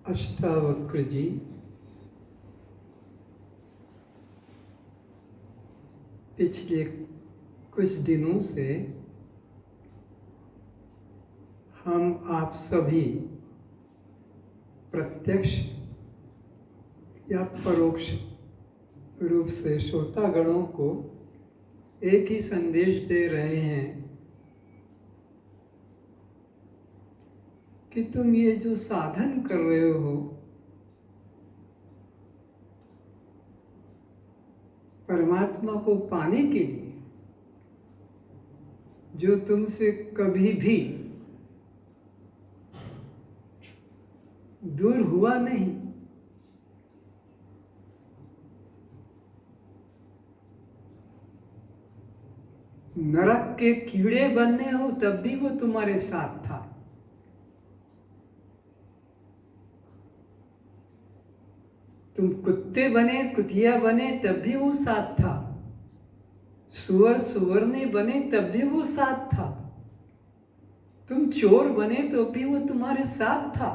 अष्टावक्र जी पिछले कुछ दिनों से हम आप सभी प्रत्यक्ष या परोक्ष रूप से श्रोतागणों को एक ही संदेश दे रहे हैं कि तुम ये जो साधन कर रहे हो परमात्मा को पाने के लिए, जो तुमसे कभी भी दूर हुआ नहीं, नरक के कीड़े बनने हो तब भी वो तुम्हारे साथ था, तुम कुत्ते बने, कुतिया बने तब भी वो साथ था, सुअर सुअरने बने तब भी वो साथ था, तुम चोर बने तो भी वो तुम्हारे साथ था,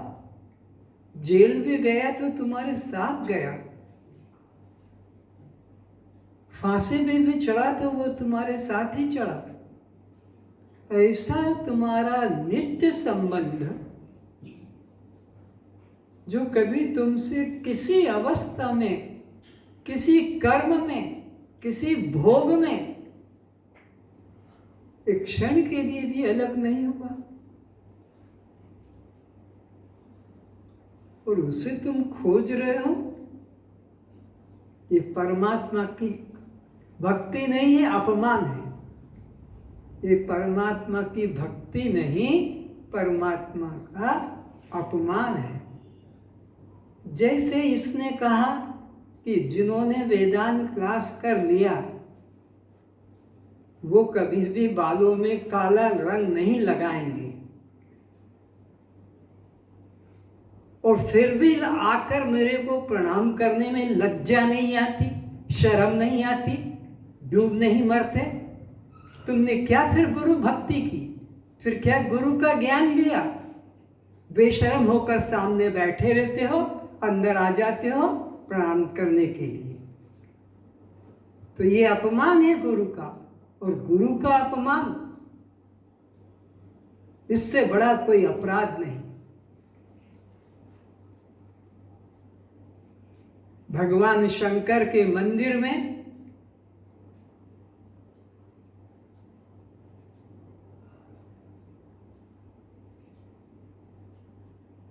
जेल भी गया तो तुम्हारे साथ गया, फांसी भी चढ़ा तो वो तुम्हारे साथ ही चढ़ा। ऐसा तुम्हारा नित्य संबंध जो कभी तुमसे किसी अवस्था में, किसी कर्म में, किसी भोग में एक क्षण के लिए भी अलग नहीं हुआ, और उसे तुम खोज रहे हो। ये परमात्मा की भक्ति नहीं है, अपमान है। ये परमात्मा की भक्ति नहीं, परमात्मा का अपमान है। जैसे इसने कहा कि जिन्होंने वेदांत क्लास कर लिया वो कभी भी बालों में काला रंग नहीं लगाएंगे, और फिर भी आकर मेरे को प्रणाम करने में लज्जा नहीं आती, शर्म नहीं आती, डूब नहीं मरते। तुमने क्या फिर गुरु भक्ति की, फिर क्या गुरु का ज्ञान लिया? बेशर्म होकर सामने बैठे रहते हो, अंदर आ जाते हो प्रणाम करने के लिए। तो ये अपमान है गुरु का, और गुरु का अपमान इससे बड़ा कोई अपराध नहीं। भगवान शंकर के मंदिर में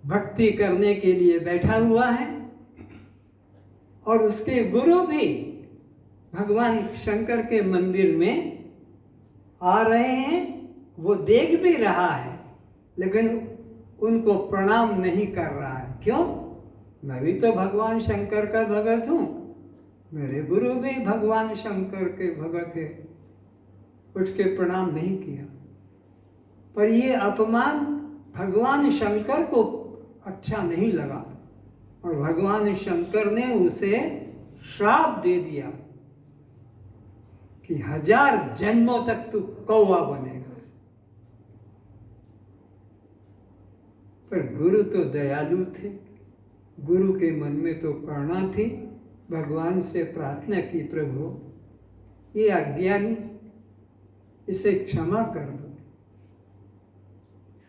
भक्ति करने के लिए बैठा हुआ है, और उसके गुरु भी भगवान शंकर के मंदिर में आ रहे हैं। वो देख भी रहा है लेकिन उनको प्रणाम नहीं कर रहा है। क्यों? मैं भी तो भगवान शंकर का भगत हूँ, मेरे गुरु भी भगवान शंकर के भगत है, उठ के प्रणाम नहीं किया। पर ये अपमान भगवान शंकर को अच्छा नहीं लगा, और भगवान शंकर ने उसे श्राप दे दिया कि 1000 जन्मों तक तू कौवा बनेगा। पर गुरु तो दयालु थे, गुरु के मन में तो करुणा थी। भगवान से प्रार्थना की, प्रभु ये अज्ञानी, इसे क्षमा कर दो।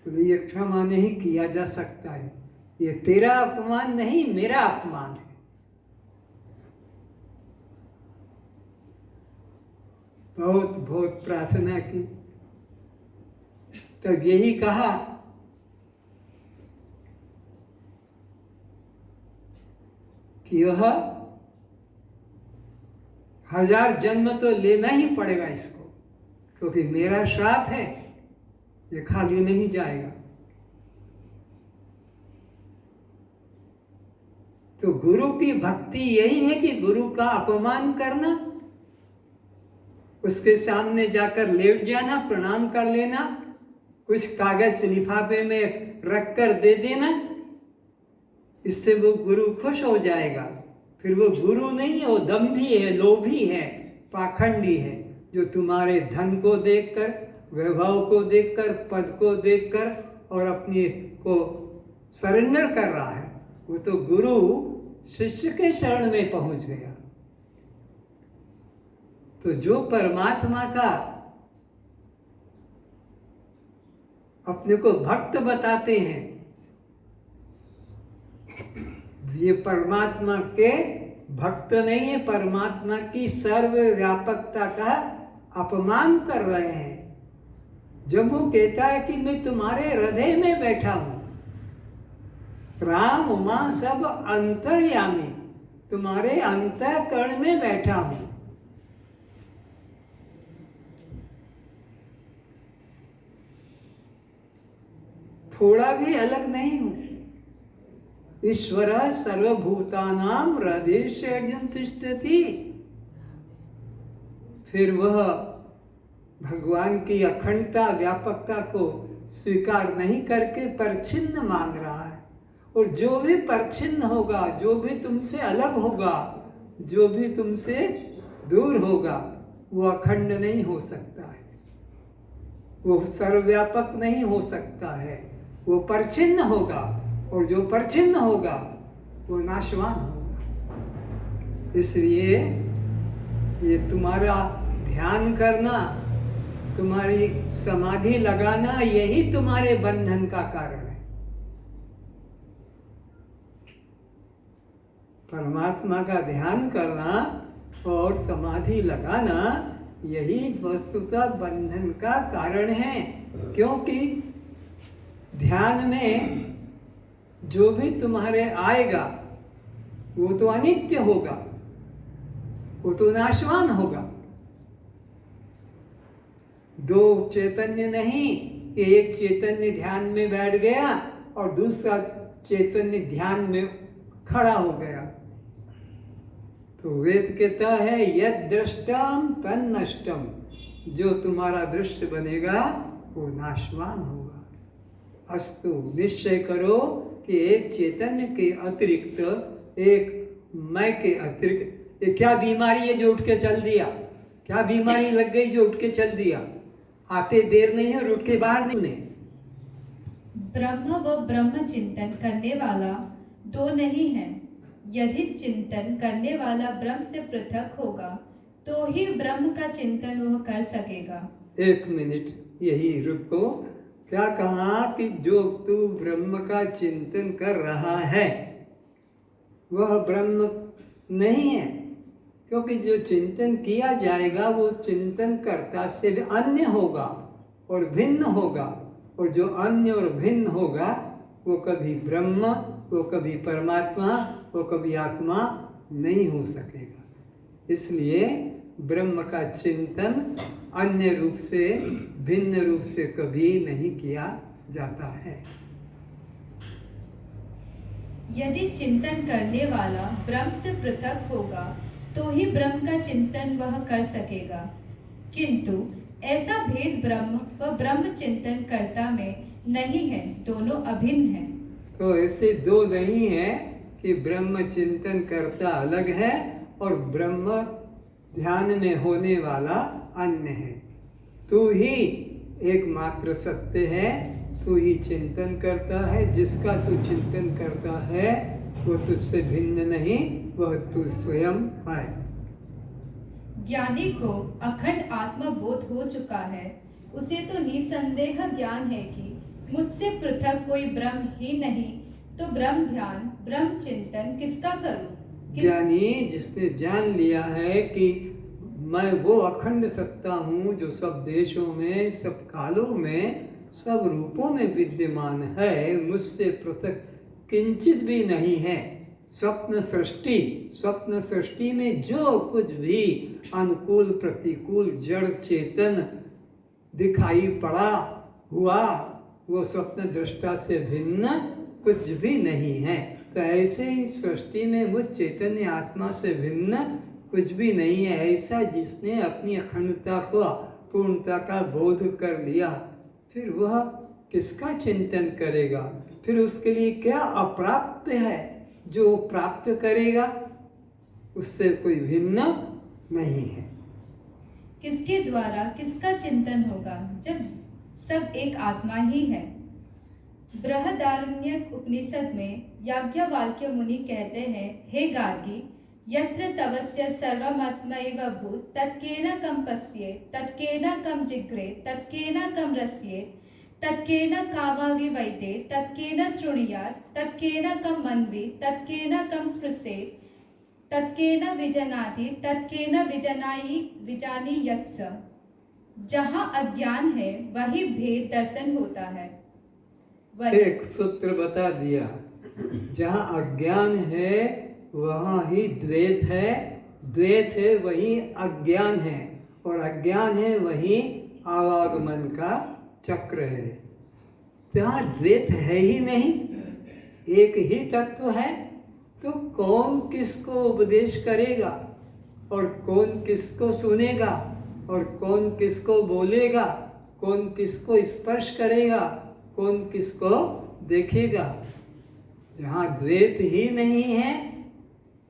तो ये क्षमा नहीं किया जा सकता है, ये तेरा अपमान नहीं, मेरा अपमान है। बहुत बहुत प्रार्थना की, तब यही कहा कि यह 1000 जन्म तो लेना ही पड़ेगा इसको, क्योंकि मेरा श्राप है, ये खाली नहीं जाएगा। तो गुरु की भक्ति यही है कि गुरु का अपमान करना, उसके सामने जाकर लेट जाना, प्रणाम कर लेना, कुछ कागज लिफाफे में रख कर दे देना, इससे वो गुरु खुश हो जाएगा। फिर वो गुरु नहीं है, वो दम्भी है, लोभी है, पाखंडी है, जो तुम्हारे धन को देखकर, वैभव को देखकर, पद को देखकर और अपने को सरेंडर कर रहा है। वो तो गुरु शिष्य के शरण में पहुंच गया। तो जो परमात्मा का अपने को भक्त बताते हैं, ये परमात्मा के भक्त नहीं है, परमात्मा की सर्वव्यापकता का अपमान कर रहे हैं। जब वो कहता है कि मैं तुम्हारे हृदय में बैठा हूं, राम उमा सब अंतर्यामी, तुम्हारे अंतःकरण में बैठा हूं, थोड़ा भी अलग नहीं हूं। ईश्वर सर्वभूतानां हृदयेषु अर्जुन तिष्ठति। फिर वह भगवान की अखंडता व्यापकता को स्वीकार नहीं करके परछिन्न मान रहा है। और जो भी परछिन्न होगा, जो भी तुमसे अलग होगा, जो भी तुमसे दूर होगा, वो अखंड नहीं हो सकता है, वो सर्वव्यापक नहीं हो सकता है, वो परछिन्न होगा। और जो परछिन्न होगा वो नाशवान होगा। इसलिए ये तुम्हारा ध्यान करना, तुम्हारी समाधि लगाना, यही तुम्हारे बंधन का कारण है। परमात्मा का ध्यान करना और समाधि लगाना यही वस्तुतः बंधन का कारण है। क्योंकि ध्यान में जो भी तुम्हारे आएगा वो तो अनित्य होगा, वो तो नाशवान होगा। दो चैतन्य नहीं कि एक चैतन्य ध्यान में बैठ गया और दूसरा चैतन्य ध्यान में खड़ा हो गया। तो वेद कहता है यद दृष्टम तन नष्टम, जो तुम्हारा दृश्य बनेगा वो नाशवान होगा। अस्तु, निश्चय करो कि एक चैतन्य के अतिरिक्त, एक मैं के अतिरिक्त, ये क्या बीमारी है जो उठ के चल दिया? क्या बीमारी लग गई जो उठ के चल दिया? आते देर नहीं है और उठ के बाहर नहीं। ब्रह्म व ब्रह्म चिंतन करने वाला दो नहीं है। यदि चिंतन करने वाला ब्रह्म से पृथक होगा तो ही ब्रह्म का चिंतन वह कर सकेगा। एक मिनट यही रुको। क्या कहा कि जो तू ब्रह्म का चिंतन कर रहा है वह ब्रह्म नहीं है, क्योंकि जो चिंतन किया जाएगा वो चिंतन कर्ता से भी अन्य होगा और भिन्न होगा। और जो अन्य और भिन्न होगा वो कभी ब्रह्म, वो कभी परमात्मा, वो कभी आत्मा नहीं हो सकेगा। इसलिए ब्रह्म का चिंतन अन्य रूप से, भिन्न रूप से कभी नहीं किया जाता है। यदि चिंतन करने वाला ब्रह्म से पृथक होगा तो ही ब्रह्म का चिंतन वह कर सकेगा, किंतु ऐसा भेद ब्रह्म व ब्रह्म चिंतन कर्ता में नहीं है, दोनों अभिन्न हैं। तो ऐसे दो नहीं है कि ब्रह्म चिंतन कर्ता अलग है और ब्रह्म ध्यान में होने वाला अन्य है। तू ही एकमात्र सत्य है, तू ही चिंतन करता है। जिसका तू चिंतन करता है वो तुझसे भिन्न नहीं, वह तू स्वयं है। ज्ञानी को अखंड आत्मबोध हो चुका है, उसे तो निसंदेह ज्ञान है कि मुझसे पृथक कोई ब्रह्म ही नहीं, तो ब्रह्म ध्यान, ब्रह्म चिंतन किसका करूं? ज्ञानी जिसने जान लिया है कि मैं वो अखंड सत्ता हूँ जो सब देशों में, सब कालों में, सब रूपों में विद्यमान है, मुझसे पृथक किंचित भी नहीं है। स्वप्न सृष्टि में जो कुछ भी अनुकूल प्रतिकूल जड़ चेतन दिखाई पड़ा हुआ वो स्वप्न दृष्टा से भिन्न कुछ भी नहीं है। तो ऐसे ही सृष्टि में वो चैतन्य आत्मा से भिन्न कुछ भी नहीं है। ऐसा जिसने अपनी अखंडता को पूर्णता का बोध कर लिया, फिर वह किसका चिंतन करेगा? फिर उसके लिए क्या अप्राप्त है जो प्राप्त करेगा? उससे कोई भिन्न नहीं है। किसके द्वारा किसका चिंतन होगा जब सब एक आत्मा ही है? बृहदारण्यक उपनिषद में याज्ञवल्क्य मुनि कहते हैं, हे गार्गी, यत्र तवस्य सर्वमात्मैव भूत तत्केन कम पश्येत् तत्केन कम जिघ्रेत् तत्केन कम रस्येत् तत्केन कामाविवैदेत् तत्केन शृणुयात् तत्केन कम मन्वेत् तत्केन कम स्पृशेत् तत्केन विजनाति तत्केन विजानीयात्। जहाँ अज्ञान है वही भेद दर्शन होता है। एक सूत्र बता दिया, जहाँ अज्ञान है वहाँ ही द्वैत है, द्वैत है वही अज्ञान है, और अज्ञान है वही आवागमन का चक्र है। जहाँ द्वैत है ही नहीं, एक ही तत्व है, तो कौन किसको उपदेश करेगा और कौन किसको सुनेगा और कौन किसको बोलेगा, कौन किसको स्पर्श करेगा, कौन किसको देखेगा? जहाँ द्वैत ही नहीं है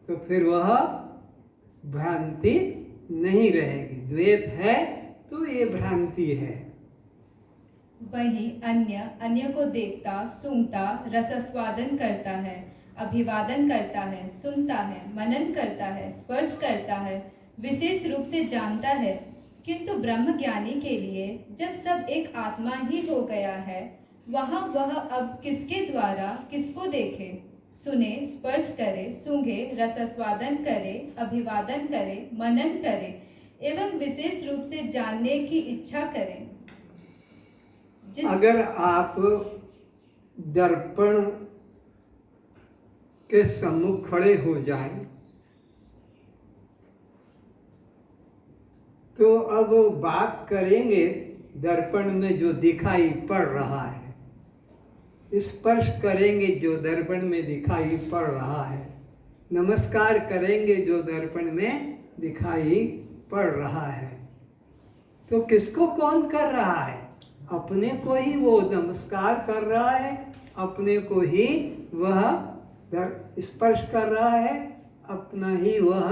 तो फिर वह भ्रांति नहीं रहेगी। द्वैत है तो ये भ्रांति है। वही अन्य को देखता, सूंघता, रसास्वादन करता है, अभिवादन करता है, सुनता है, मनन करता है, स्पर्श करता है, विशेष रूप से जानता है। किंतु ब्रह्म ज्ञानी के लिए जब सब एक आत्मा ही हो गया है, वहाँ वह अब किसके द्वारा किसको देखे, सुने, स्पर्श करे, सूंघे, रसास्वादन करे, अभिवादन करे, मनन करे एवं विशेष रूप से जानने की इच्छा करे। अगर आप दर्पण के सम्मुख खड़े हो जाएं तो अब बात करेंगे दर्पण में जो दिखाई पड़ रहा है, स्पर्श करेंगे जो दर्पण में दिखाई पड़ रहा है, नमस्कार करेंगे जो दर्पण में दिखाई पड़ रहा है। तो किसको कौन कर रहा है? अपने को ही वो नमस्कार कर रहा है, अपने को ही वह स्पर्श कर रहा है, अपना ही वह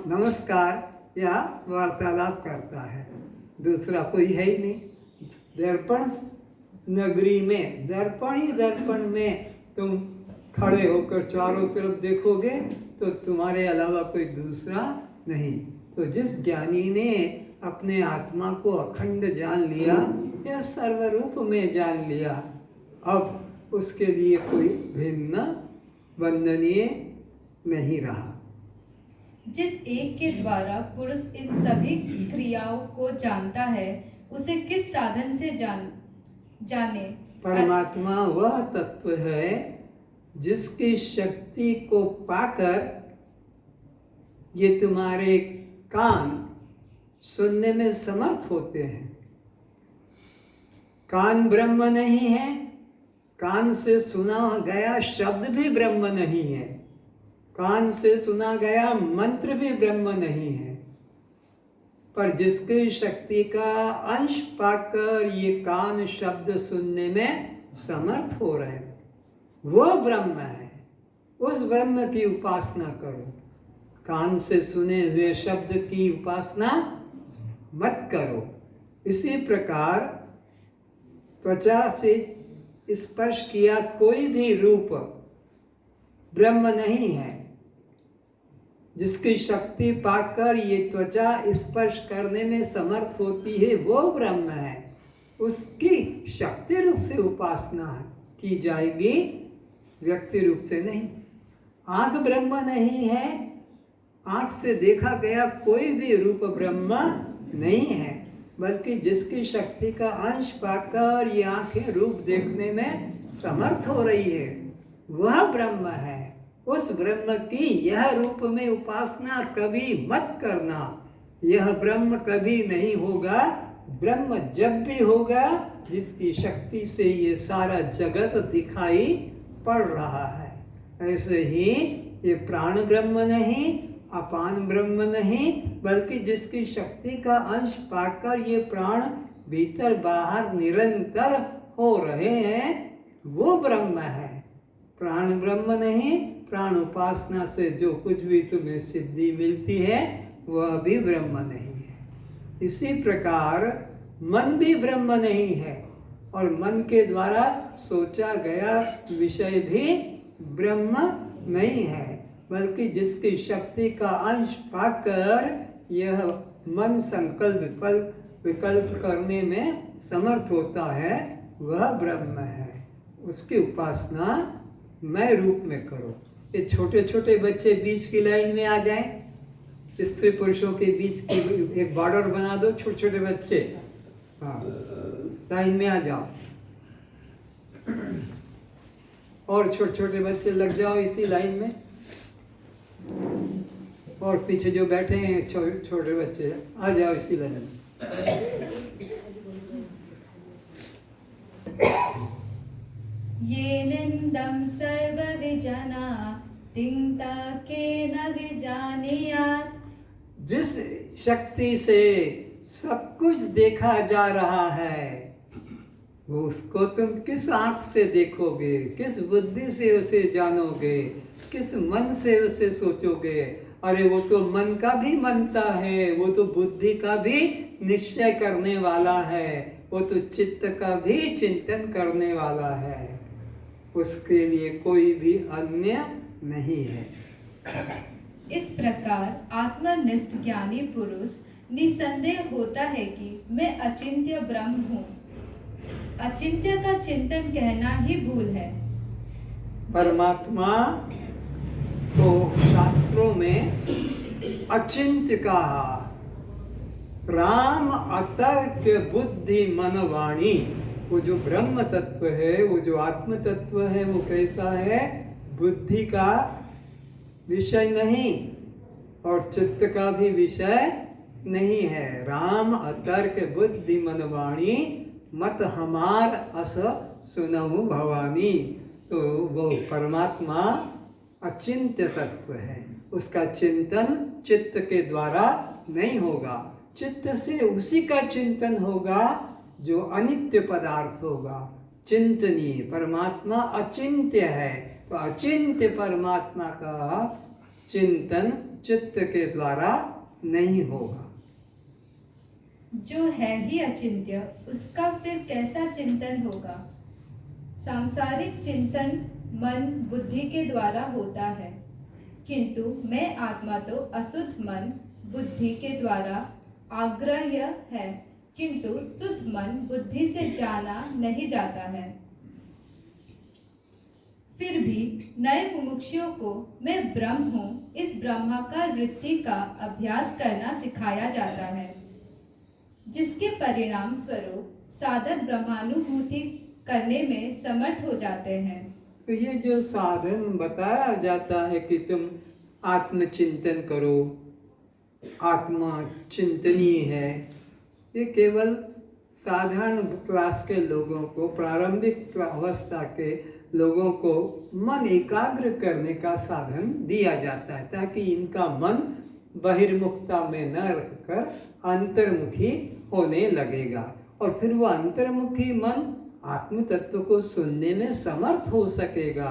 नमस्कार या वार्तालाप करता है, दूसरा कोई है ही नहीं। दर्पण नगरी में दर्पण ही दर्पण में तुम खड़े होकर चारों तरफ देखोगे तो तुम्हारे अलावा कोई दूसरा नहीं। तो जिस ज्ञानी ने अपने आत्मा को अखंड जान लिया या सर्वरूप में जान लिया, अब उसके लिए कोई भिन्न वंदनीय नहीं रहा। जिस एक के द्वारा पुरुष इन सभी क्रियाओं को जानता है, उसे किस साधन से जाने? परमात्मा वह तत्व है जिसकी शक्ति को पाकर ये तुम्हारे कान सुनने में समर्थ होते हैं। कान ब्रह्म नहीं है, कान से सुना गया शब्द भी ब्रह्म नहीं है, कान से सुना गया मंत्र भी ब्रह्म नहीं है, पर जिसकी शक्ति का अंश पाकर ये कान शब्द सुनने में समर्थ हो रहे हैं, वह ब्रह्म है। उस ब्रह्म की उपासना करो, कान से सुने हुए शब्द की उपासना मत करो। इसी प्रकार त्वचा से स्पर्श किया कोई भी रूप ब्रह्म नहीं है। जिसकी शक्ति पाकर ये त्वचा स्पर्श करने में समर्थ होती है वो ब्रह्म है, उसकी शक्ति रूप से उपासना की जाएगी, व्यक्ति रूप से नहीं। आँख ब्रह्म नहीं है, आँख से देखा गया कोई भी रूप ब्रह्म नहीं है, बल्कि जिसकी शक्ति का अंश पाकर ये आँखें रूप देखने में समर्थ हो रही है वह ब्रह्म है। उस ब्रह्म की यह रूप में उपासना कभी मत करना, यह ब्रह्म कभी नहीं होगा ब्रह्म जब भी होगा जिसकी शक्ति से ये सारा जगत दिखाई पड़ रहा है। ऐसे ही ये प्राण ब्रह्म नहीं, अपान ब्रह्म नहीं, बल्कि जिसकी शक्ति का अंश पाकर ये प्राण भीतर बाहर निरंतर हो रहे हैं, वो ब्रह्म है। प्राण ब्रह्म नहीं, प्राण उपासना से जो कुछ भी तुम्हें सिद्धि मिलती है वह भी ब्रह्म नहीं है। इसी प्रकार मन भी ब्रह्म नहीं है और मन के द्वारा सोचा गया विषय भी ब्रह्म नहीं है, बल्कि जिसकी शक्ति का अंश पाकर यह मन संकल्प विकल्प करने में समर्थ होता है, वह ब्रह्म है। उसकी उपासना मैं रूप में करो। ये छोटे छोटे बच्चे बीच की लाइन में आ जाएं, स्त्री पुरुषों के बीच की एक बॉर्डर बना दो, छोटे छोटे बच्चे, हाँ, लाइन में आ जाओ और छोटे छोटे बच्चे लग जाओ इसी लाइन में, और पीछे जो बैठे हैं छोटे बच्चे आ जाओ इसी लाइन में। ये निंदम सर्वविजना तिंता के न विजानीयात्। जिस शक्ति से सब कुछ देखा जा रहा है, वो उसको तुम किस आंख से देखोगे, किस बुद्धि से उसे जानोगे, किस मन से उसे सोचोगे? अरे वो तो मन का भी मनता है, वो तो बुद्धि का भी निश्चय करने वाला है, वो तो चित्त का भी चिंतन करने वाला है। उसके लिए कोई भी अन्य नहीं है। इस प्रकार आत्मनिष्ठ ज्ञानी पुरुष निसंदेह होता है कि मैं अचिंत्य ब्रह्म हूँ। अचिंत्य का चिंतन कहना ही भूल है। परमात्मा को शास्त्रों में अचिंत्य कहा। राम अतर्क बुद्धि मन वाणी। वो जो ब्रह्म तत्व है, वो जो आत्म तत्व है, वो कैसा है? बुद्धि का विषय नहीं और चित्त का भी विषय नहीं है। राम अतर्क बुद्धि मन वाणी मत हमार अस सुनहु भवानी। तो वो परमात्मा अचिंत्य तत्व है, उसका चिंतन चित्त के द्वारा नहीं होगा। चित्त से उसी का चिंतन होगा जो अनित्य पदार्थ होगा, चिंतनीय। परमात्मा अचिंत्य है, तो अचिंत्य परमात्मा का चिंतन चित्त के द्वारा नहीं होगा। जो है ही अचिंत्य, उसका फिर कैसा चिंतन होगा? सांसारिक चिंतन मन बुद्धि के द्वारा होता है, किंतु मैं आत्मा तो अशुद्ध मन बुद्धि के द्वारा आग्राह्य है, किंतु शुद्ध मन बुद्धि से जाना नहीं जाता है। फिर भी नए मुमुक्षुओं को मैं ब्रह्म हूँ, इस ब्रह्माकार वृत्ति का अभ्यास करना सिखाया जाता है, जिसके परिणाम स्वरूप साधक ब्रह्मानुभूति करने में समर्थ हो जाते हैं। तो ये जो साधन बताया जाता है कि तुम आत्मचिंतन करो, आत्मा चिंतनीय है, ये केवल साधारण क्लास के लोगों को, प्रारंभिक अवस्था के लोगों को मन एकाग्र करने का साधन दिया जाता है, ताकि इनका मन बहिर्मुखता में न रखकर अंतर्मुखी होने लगेगा, और फिर वो अंतर्मुखी मन आत्म तत्व को सुनने में समर्थ हो सकेगा।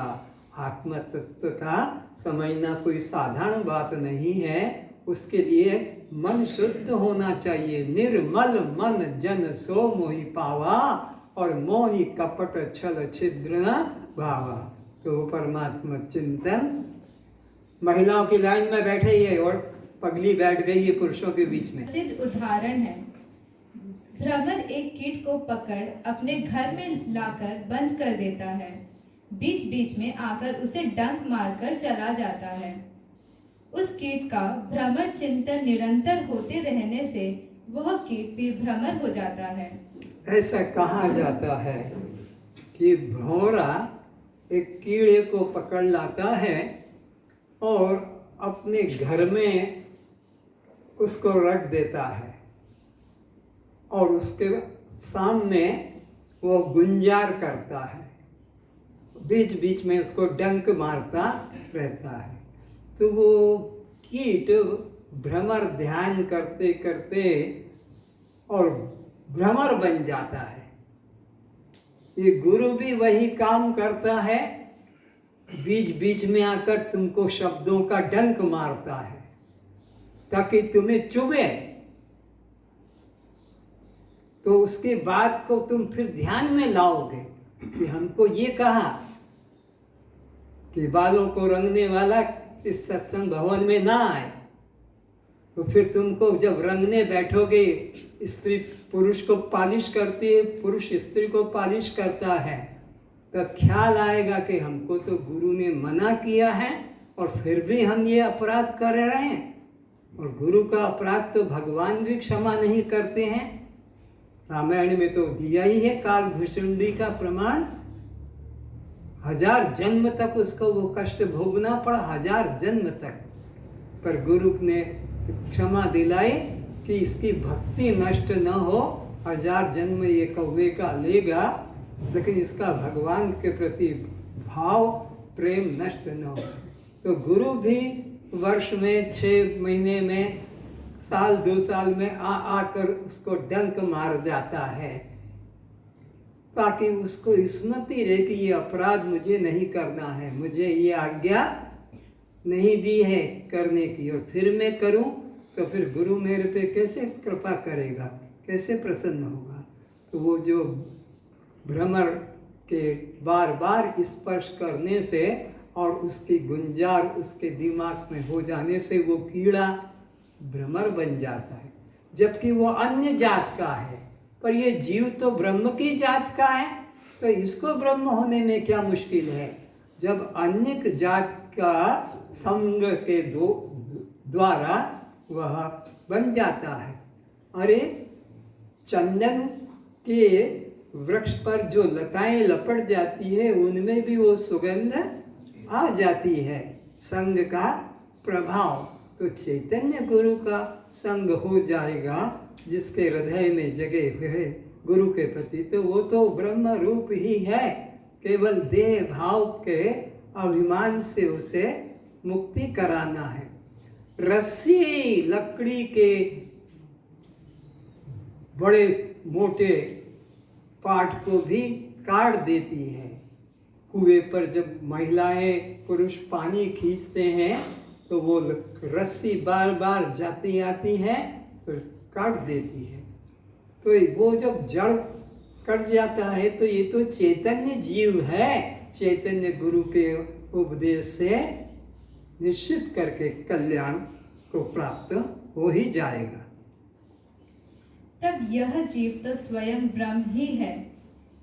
आत्म तत्व का समझना कोई साधारण बात नहीं है। उसके लिए मन शुद्ध होना चाहिए। निर्मल मन जन सो मोहि पावा, और मोहि कपट छल छिद्र न भावा। तो परमात्मा चिंतन, महिलाओं की लाइन में बैठे ही है और पगली बैठ गई है पुरुषों के बीच में। सिद्ध उदाहरण है, भ्रमर एक कीट को पकड़ अपने घर में लाकर बंद कर देता है, बीच बीच में आकर उसे डंक मारकर चला जाता है। उस कीट का भ्रमर चिंतन निरंतर होते रहने से वह कीट भी भ्रमर हो जाता है। ऐसा कहा जाता है कि भौरा एक कीड़े को पकड़ लाता है और अपने घर में उसको रख देता है, और उसके सामने वो गुंजार करता है, बीच बीच में उसको डंक मारता रहता है। तो वो कीट भ्रमर ध्यान करते करते और भ्रमर बन जाता है। ये गुरु भी वही काम करता है, बीच बीच में आकर तुमको शब्दों का डंक मारता है ताकि तुम्हें चुभे, तो उसकी बात को तुम फिर ध्यान में लाओगे कि हमको ये कहा कि बालों को रंगने वाला इस सत्संग भवन में ना आए। तो फिर तुमको जब रंगने बैठोगे, स्त्री पुरुष को पालिश करती है, पुरुष स्त्री को पालिश करता है, तब ख्याल आएगा कि हमको तो गुरु ने मना किया है और फिर भी हम ये अपराध कर रहे हैं। और गुरु का अपराध तो भगवान भी क्षमा नहीं करते हैं। रामायण में तो दिया ही है काल भुषुंडी का प्रमाण। 1000 जन्म तक उसको वो कष्ट भोगना पड़ा, 1000 जन्म तक। पर गुरु ने क्षमा दिलाई कि इसकी भक्ति नष्ट न हो, 1000 जन्म ये कौवे का लेगा, लेकिन इसका भगवान के प्रति भाव प्रेम नष्ट न हो। तो गुरु भी वर्ष में 6 महीने में, साल 2 साल में आकर उसको डंक मार जाता है, ताकि उसको स्मृति रहे कि ये अपराध मुझे नहीं करना है, मुझे ये आज्ञा नहीं दी है करने की, और फिर मैं करूं तो फिर गुरु मेरे पे कैसे कृपा करेगा, कैसे प्रसन्न होगा। तो वो जो भ्रमर के बार बार स्पर्श करने से और उसकी गुंजार उसके दिमाग में हो जाने से वो कीड़ा भ्रमर बन जाता है, जबकि वो अन्य जात का है। पर ये जीव तो ब्रह्म की जात का है, तो इसको ब्रह्म होने में क्या मुश्किल है, जब अन्य जात का संग के द्वारा वह बन जाता है। अरे चंदन के वृक्ष पर जो लताएं लपट जाती है, उनमें भी वो सुगंध आ जाती है, संग का प्रभाव। तो चैतन्य गुरु का संग हो जाएगा जिसके हृदय में जगे हुए गुरु के प्रति, तो वो तो ब्रह्म रूप ही है। केवल देह भाव के अभिमान से उसे मुक्ति कराना है। रस्सी लकड़ी के बड़े मोटे पाट को भी काट देती है। कुएं पर जब महिलाएं पुरुष पानी खींचते हैं तो वो रस्सी बार बार जाती आती है तो काट देती है। तो वो जब जड़ कट जाता है तो ये तो चैतन्य जीव है, चैतन्य गुरु के उपदेश से निश्चित करके कल्याण को प्राप्त हो ही जाएगा। तब यह जीव तो स्वयं ब्रह्म ही है।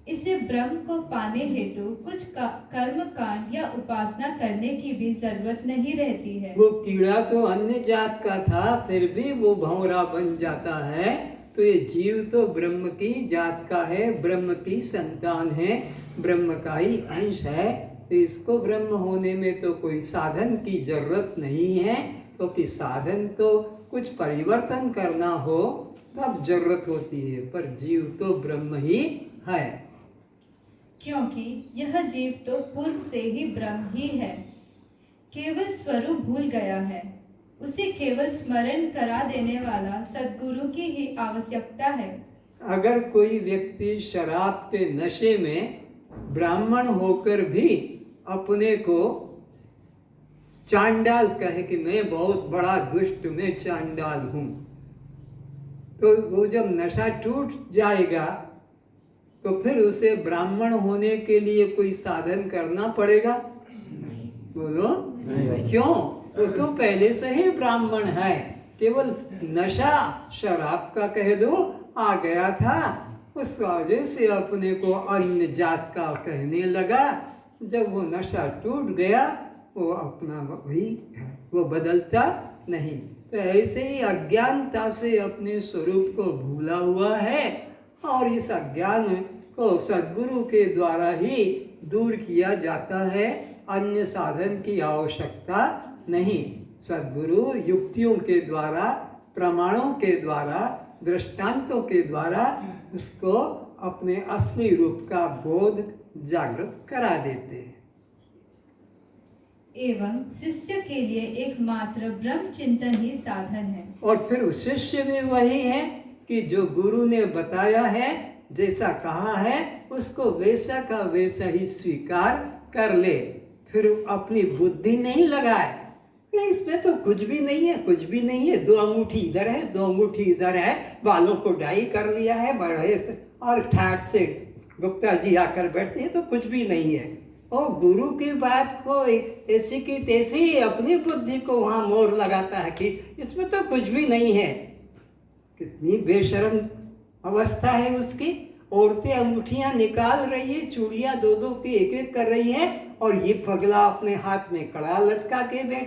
इसे ब्रह्म को पाने हेतु कुछ कर्म कांड या उपासना करने की भी जरूरत नहीं रहती है। वो कीड़ा तो अन्य जात का था, फिर भी वो भंवरा बन जाता है। तो ये जीव तो ब्रह्म की जात का है, ब्रह्म की संतान है, ब्रह्म का ही अंश है। तो इसको ब्रह्म होने में तो कोई साधन की जरूरत नहीं है, क्योंकि साधन तो कुछ परिवर्तन करना हो तब जरूरत होती है, पर जीव तो ब्रह्म ही है। क्योंकि यह जीव तो पूर्व से ही ब्रह्म ही है, केवल स्वरूप भूल गया है। उसे केवल स्मरण करा देने वाला सद्गुरु की ही आवश्यकता है। अगर कोई व्यक्ति शराब के नशे में ब्राह्मण होकर भी अपने को चांडाल कहे कि मैं बहुत बड़ा दुष्ट, मैं चांडाल हूं, तो वो जब नशा टूट जाएगा तो फिर उसे ब्राह्मण होने के लिए कोई साधन करना पड़ेगा? बोलो क्यों? वो तो पहले से ही ब्राह्मण है, केवल नशा शराब का कह दो आ गया था, उस वजह से अपने को अन्य जात का कहने लगा। जब वो नशा टूट गया वो अपना वही है, वो बदलता नहीं। तो ऐसे ही अज्ञानता से अपने स्वरूप को भूला हुआ है, और इस अज्ञान को सद्गुरु के द्वारा ही दूर किया जाता है, अन्य साधन की आवश्यकता नहीं। सद्गुरु युक्तियों के द्वारा, प्रमाणों के द्वारा दृष्टांतों के द्वारा उसको अपने असली रूप का बोध जागृत करा देते हैं। एवं शिष्य के लिए एकमात्र ब्रह्म चिंतन ही साधन है। और फिर शिष्य भी वही है कि जो गुरु ने बताया है, जैसा कहा है, उसको वैसा का वैसा ही स्वीकार कर ले। फिर अपनी बुद्धि नहीं लगाए कि इसमें तो कुछ भी नहीं है, कुछ भी नहीं है, 2 अंगूठी इधर है, 2 अंगूठी इधर है, बालों को डाई कर लिया है बड़े से, और ठाट से गुप्ता जी आकर बैठते हैं तो कुछ भी नहीं है। और गुरु की बात को ऐसी की तैसी अपनी बुद्धि को वहाँ मोर लगाता है कि इसमें तो कुछ भी नहीं है। कितनी बेशर्म अवस्था है उसकी। औरतें अंगूठियां निकाल रही है, चूड़ियां 2-2 की एक-एक कर रही है, और ये पगला अपने हाथ में कड़ा लटका के बैठा।